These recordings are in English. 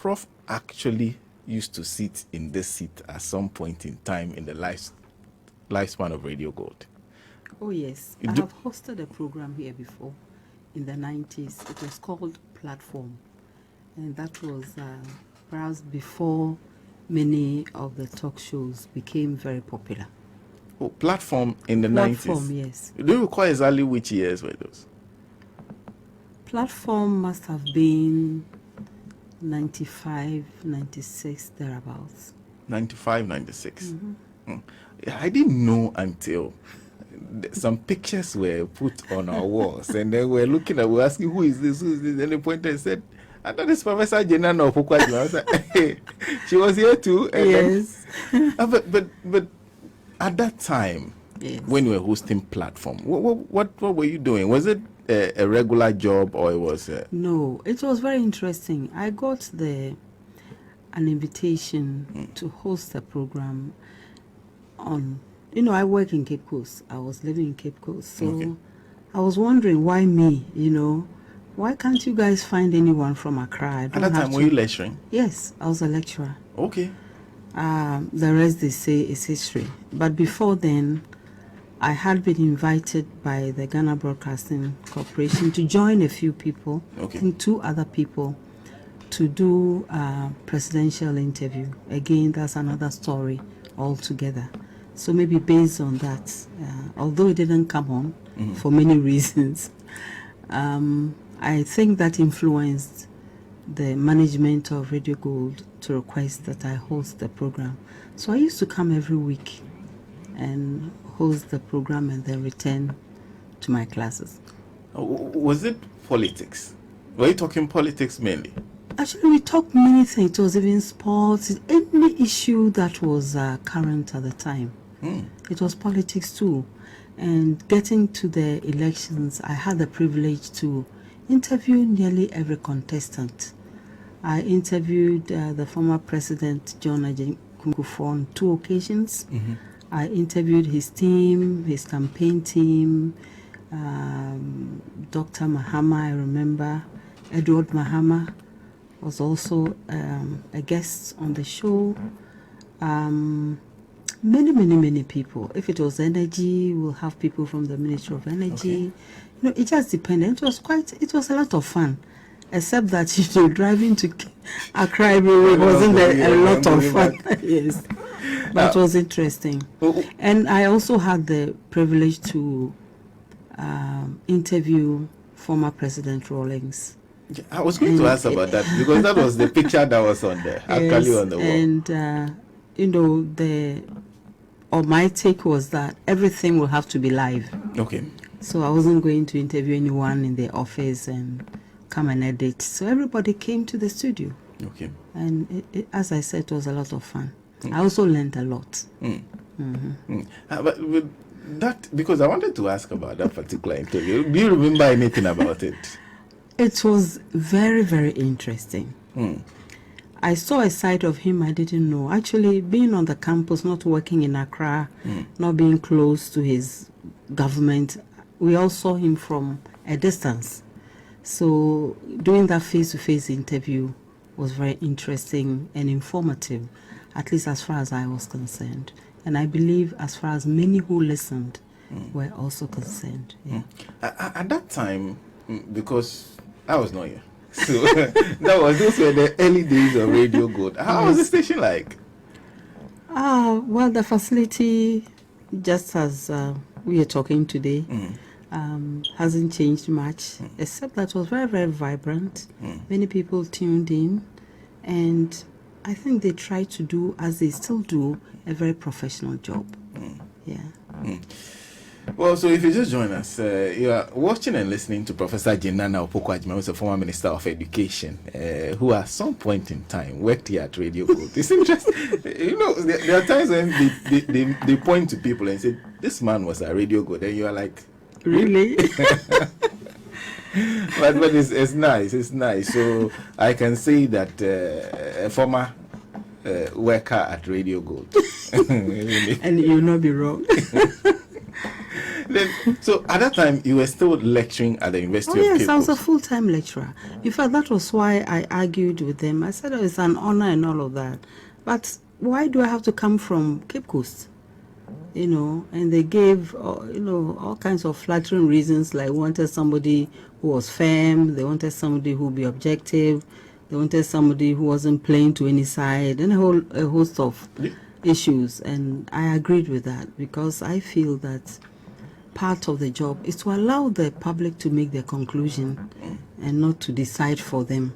Prof actually used to sit in this seat at some point in time in the lifespan of Radio Gold. Oh, yes. I have hosted a program here before in the 90s. It was called Platform. And that was perhaps before many of the talk shows became very popular. Oh, Platform in the 90s? Platform, yes. Do you recall exactly which years were those? Platform must have been 95, 96, thereabouts. 95, 96. I didn't know until some pictures were put on our walls, and then we're asking, who is this? And they pointed and said, I thought this Professor Nana Opoku Agyeman. I was like, hey, she was here too. And yes. But at that time, yes, when you were hosting Platform, what were you doing? Was it a regular job, or it was No, it was very interesting. I got an invitation to host a program on, I work in Cape Coast. I was living in Cape Coast. So I was wondering, why me, why can't you guys find anyone from Accra? At that time, were you lecturing? Yes, I was a lecturer. Okay. The rest, they say, is history. But before then, I had been invited by the Ghana Broadcasting Corporation to join a few people, and 2 other people, to do a presidential interview. Again, that's another story altogether. So maybe based on that, although it didn't come on for many reasons, I think that influenced the management of Radio Gold to request that I host the program. So I used to come every week and host the program and then return to my classes. Was it politics? Were you talking politics mainly? Actually, we talked many things. It was even sports, any issue that was current at the time. It was politics too. And getting to the elections, I had the privilege to interview nearly every contestant. I interviewed the former President John Ajay on 2 occasions. I interviewed his team, his campaign team, Dr. Mahama, I remember. Edward Mahama was also a guest on the show. Many people. If it was energy, we'll have people from the Ministry of Energy. It just depended. It was a lot of fun. Except that, driving to Accra every week wasn't a lot of fun. Yes. But it was interesting. And I also had the privilege to interview former President Rawlings. I was going to ask about that, because that was the picture that was on there, actually on the wall. And, my take was that everything will have to be live. Okay. So I wasn't going to interview anyone in the office and come and edit. So everybody came to the studio. Okay. And as I said, it was a lot of fun. I also learned a lot. But with that, because I wanted to ask about that particular interview. Do you remember anything about it? It was very, very interesting. I saw a side of him I didn't know. Actually, being on the campus, not working in Accra, not being close to his government, we all saw him from a distance. So doing that face-to-face interview was very interesting and informative, at least as far as I was concerned. And I believe as far as many who listened were also concerned. Yeah. At that time, because I was not here, so those were the early days of Radio Gold. How was the station like? Well, the facility, just as we are talking today, hasn't changed much, except that it was very, very vibrant. Many people tuned in, and I think they tried to do, as they still do, a very professional job. Well, so if you just join us, you are watching and listening to Professor Nana Opoku Agyeman, who's a former Minister of Education, who at some point in time worked here at Radio Gold. It's interesting. There are times when they point to people and say, this man was at Radio Gold, and you are like, really? but it's nice. It's nice. So I can say that a former worker at Radio Gold. And you'll not be wrong. So at that time, you were still lecturing at the University of Cape Yes, I was a Coast. full-time lecturer. In fact, that was why I argued with them. I said, oh, it's an honor and all of that. But why do I have to come from Cape Coast? And they gave, all kinds of flattering reasons, like wanted somebody who was firm, they wanted somebody who would be objective, they wanted somebody who wasn't playing to any side, and a host of issues. And I agreed with that because I feel that part of the job is to allow the public to make their conclusion and not to decide for them.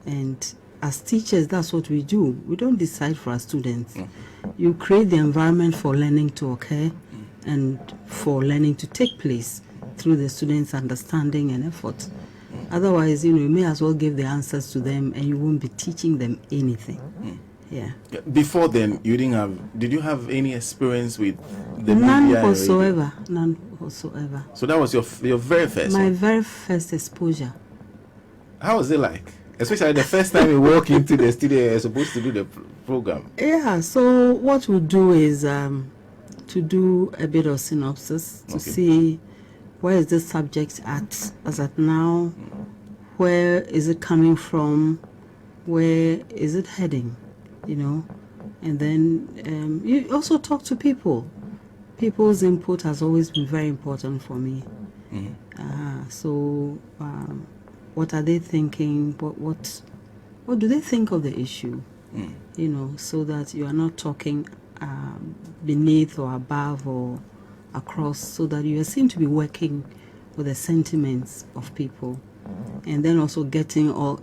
And as teachers, that's what we do. We don't decide for our students. You create the environment for learning to occur and for learning to take place through the students' understanding and effort. Otherwise, you may as well give the answers to them and you won't be teaching them anything. Yeah. Before then, did you have any experience with the None media? None whatsoever. So that was your very first My one? very first exposure. How was it like? Especially the first time you walk into the studio, you're supposed to do the program. Yeah, so what we'll do is to do a bit of synopsis to see where is this subject at as at now, where is it coming from, where is it heading, and then you also talk to people. People's input has always been very important for me. So what are they thinking? What do they think of the issue? So that you are not talking beneath or above or across, so that you seem to be working with the sentiments of people, and then also getting all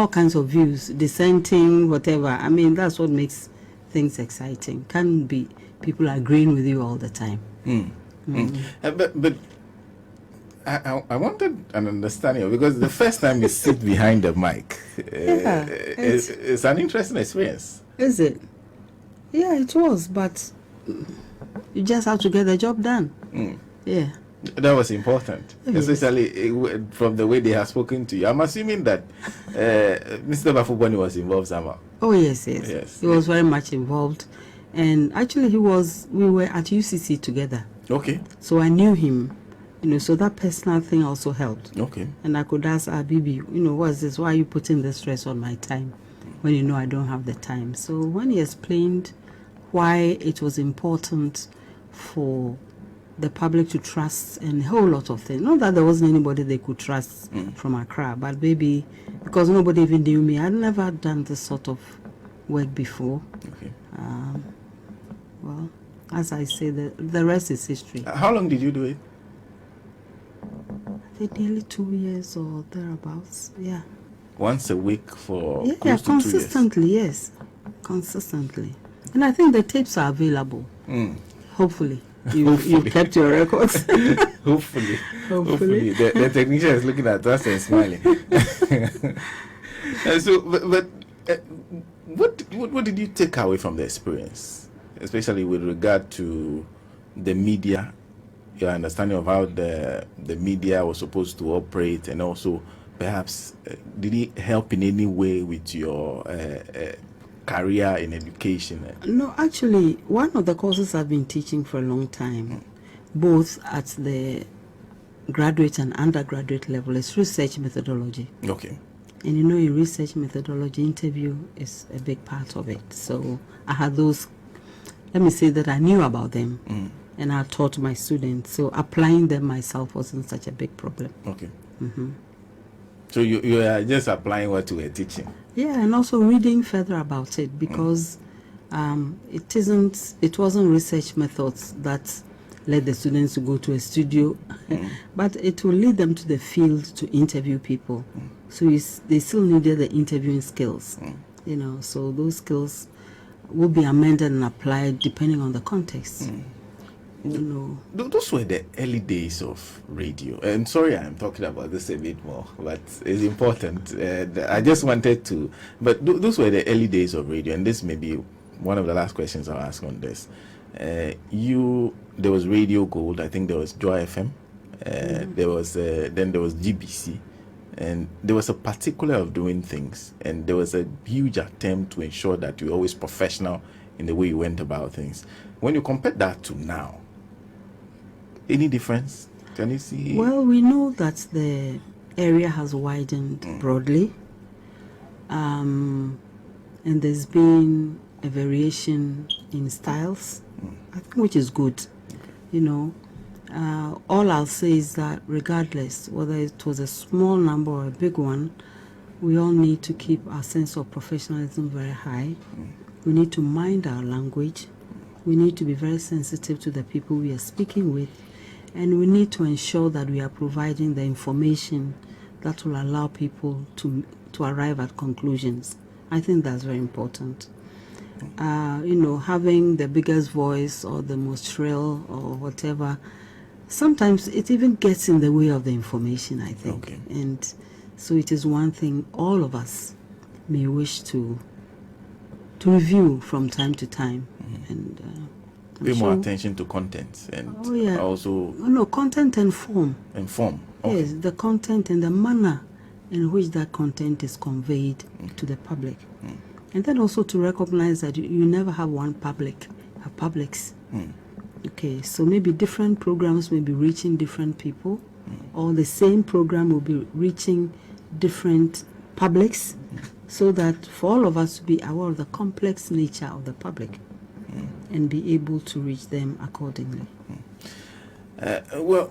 kinds of views, dissenting, whatever. I mean, that's what makes things exciting. Can't be people agreeing with you all the time. But I wanted an understanding, because the first time you sit behind the mic, it's an interesting experience. Is it? Yeah, it was, but you just have to get the job done. Yeah. That was important, especially from the way they have spoken to you. I'm assuming that Mr. Bafuboni was involved somehow. Oh, yes. He was very much involved. And actually, we were at UCC together. Okay. So I knew him, so that personal thing also helped. Okay. And I could ask Bibi, what's this? Why are you putting the stress on my time when I don't have the time? So when he explained why it was important for the public to trust and a whole lot of things, not that there wasn't anybody they could trust from Accra, but maybe because nobody even knew me, I'd never done this sort of work before. Okay. Well, as I say, the rest is history. How long did you do it? I think nearly 2 years or thereabouts. Yeah. Once a week for close to consistently. 2 years. Yes, consistently. And I think the tapes are available. Hopefully. You've kept your records. Hopefully. The technician is looking at us and smiling. What did you take away from the experience, especially with regard to the media, your understanding of how the media was supposed to operate, and also perhaps did it help in any way with your career in education? No, actually, one of the courses I've been teaching for a long time, both at the graduate and undergraduate level, is research methodology. Okay. And in research methodology, interview is a big part of it. So I had those, let me say that I knew about them, and I taught my students. So applying them myself wasn't such a big problem. Okay. So you are just applying what you were teaching? Yeah, and also reading further about it, because it wasn't research methods that led the students to go to a studio, but it will lead them to the field to interview people. So they still needed the interviewing skills, so those skills will be amended and applied depending on the context. Those were the early days of radio. And sorry, I'm talking about this a bit more, but it's important. I just wanted to, but those were the early days of radio, and this may be one of the last questions I'll ask on this. There was Radio Gold. I think there was Joy FM. There was then there was GBC, and there was a particular of doing things, and there was a huge attempt to ensure that you're always professional in the way you went about things. When you compare that to now, Any difference? Can you see? Well, we know that the area has widened broadly, and there's been a variation in styles, I think, which is good. You know, all I'll say is that regardless whether it was a small number or a big one, we all need to keep our sense of professionalism very high. We need to mind our language. We need to be very sensitive to the people we are speaking with. And we need to ensure that we are providing the information that will allow people to arrive at conclusions. I think that's very important. You know, having the biggest voice or the most shrill or whatever, sometimes it even gets in the way of the information, I think. Okay. And so it is one thing all of us may wish to review from time to time. And pay more attention to content and also content and form. And form. Okay. Yes, the content and the manner in which that content is conveyed to the public. And then also to recognize that you never have one public, have publics. Okay, so maybe different programs may be reaching different people, or the same program will be reaching different publics, so that for all of us to be aware of the complex nature of the public and be able to reach them accordingly. Well,